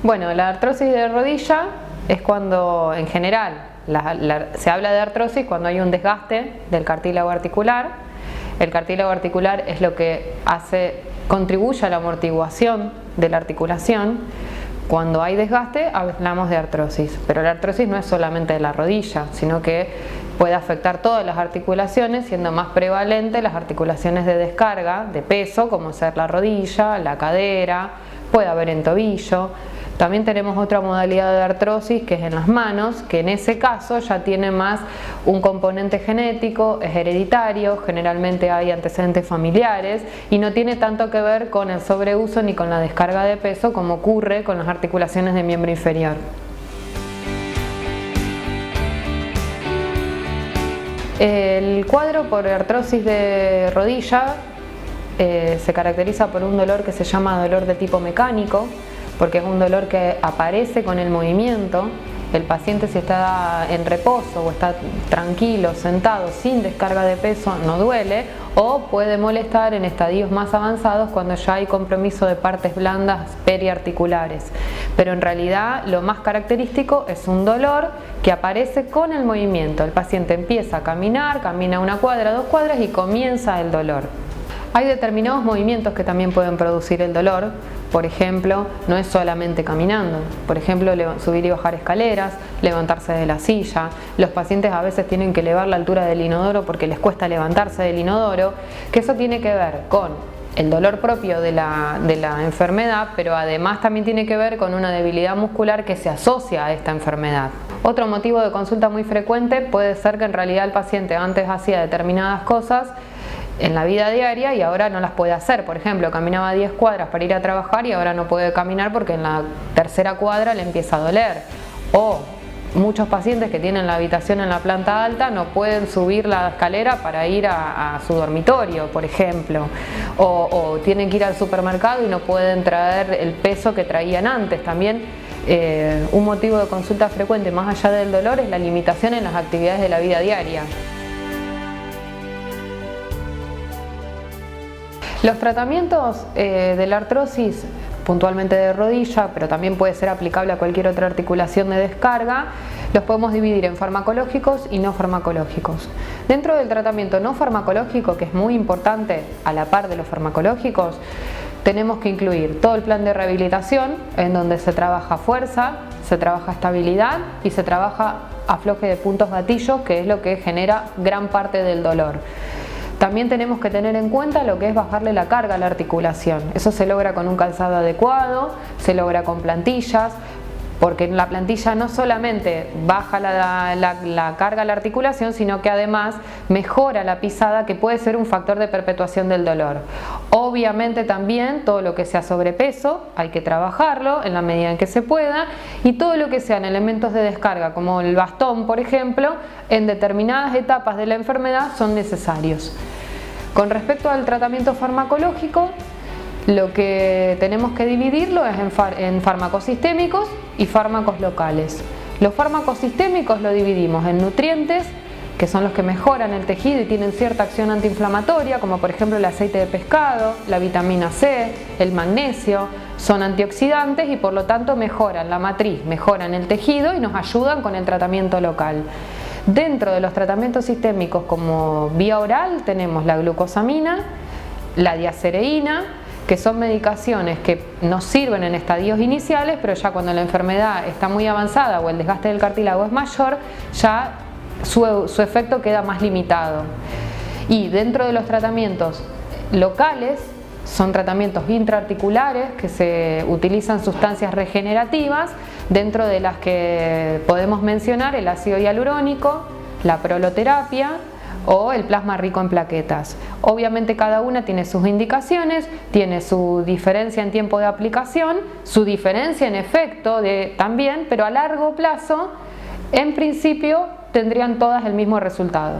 Bueno, la artrosis de rodilla es cuando, en general, se habla de artrosis cuando hay un desgaste del cartílago articular. El cartílago articular es lo que contribuye a la amortiguación de la articulación. Cuando hay desgaste hablamos de artrosis, pero la artrosis no es solamente de la rodilla, sino que puede afectar todas las articulaciones, siendo más prevalente las articulaciones de descarga de peso, como ser la rodilla, la cadera, puede haber en tobillo. También tenemos otra modalidad de artrosis que es en las manos, que en ese caso ya tiene más un componente genético, es hereditario, generalmente hay antecedentes familiares y no tiene tanto que ver con el sobreuso ni con la descarga de peso como ocurre con las articulaciones de miembro inferior. El cuadro por artrosis de rodilla se caracteriza por un dolor que se llama dolor de tipo mecánico, porque es un dolor que aparece con el movimiento. El paciente, si está en reposo o está tranquilo, sentado, sin descarga de peso, no duele, o puede molestar en estadios más avanzados cuando ya hay compromiso de partes blandas periarticulares. Pero en realidad lo más característico es un dolor que aparece con el movimiento. El paciente empieza a caminar, camina una cuadra, 2 cuadras y comienza el dolor. Hay determinados movimientos que también pueden producir el dolor. Por ejemplo, no es solamente caminando. Por ejemplo, subir y bajar escaleras, levantarse de la silla. Los pacientes a veces tienen que elevar la altura del inodoro porque les cuesta levantarse del inodoro, que eso tiene que ver con el dolor propio de la enfermedad, pero además también tiene que ver con una debilidad muscular que se asocia a esta enfermedad. Otro motivo de consulta muy frecuente puede ser que en realidad el paciente antes hacía determinadas cosas en la vida diaria y ahora no las puede hacer. Por ejemplo, caminaba 10 cuadras para ir a trabajar y ahora no puede caminar porque en la tercera cuadra le empieza a doler. O muchos pacientes que tienen la habitación en la planta alta no pueden subir la escalera para ir a su dormitorio, por ejemplo. O tienen que ir al supermercado y no pueden traer el peso que traían antes. También un motivo de consulta frecuente, más allá del dolor, es la limitación en las actividades de la vida diaria. Los tratamientos de la artrosis, puntualmente de rodilla, pero también puede ser aplicable a cualquier otra articulación de descarga, los podemos dividir en farmacológicos y no farmacológicos. Dentro del tratamiento no farmacológico, que es muy importante a la par de los farmacológicos, tenemos que incluir todo el plan de rehabilitación, en donde se trabaja fuerza, se trabaja estabilidad y se trabaja afloje de puntos gatillos, que es lo que genera gran parte del dolor. También tenemos que tener en cuenta lo que es bajarle la carga a la articulación. Eso se logra con un calzado adecuado, se logra con plantillas, porque en la plantilla no solamente baja la carga a la articulación, sino que además mejora la pisada, que puede ser un factor de perpetuación del dolor. Obviamente también todo lo que sea sobrepeso hay que trabajarlo en la medida en que se pueda, y todo lo que sean elementos de descarga como el bastón, por ejemplo, en determinadas etapas de la enfermedad son necesarios. Con respecto al tratamiento farmacológico, lo que tenemos que dividirlo es en fármacos sistémicos y fármacos locales. Los fármacos sistémicos lo dividimos en nutrientes, que son los que mejoran el tejido y tienen cierta acción antiinflamatoria, como por ejemplo el aceite de pescado, la vitamina C, el magnesio. Son antioxidantes y por lo tanto mejoran la matriz, mejoran el tejido y nos ayudan con el tratamiento local. Dentro de los tratamientos sistémicos como vía oral tenemos la glucosamina, la diacereína, que son medicaciones que nos sirven en estadios iniciales, pero ya cuando la enfermedad está muy avanzada o el desgaste del cartílago es mayor, ya su efecto queda más limitado. Y dentro de los tratamientos locales son tratamientos intraarticulares, que se utilizan sustancias regenerativas, dentro de las que podemos mencionar el ácido hialurónico, la proloterapia o el plasma rico en plaquetas. Obviamente cada una tiene sus indicaciones, tiene su diferencia en tiempo de aplicación, su diferencia en efecto también, pero a largo plazo, en principio, tendrían todas el mismo resultado.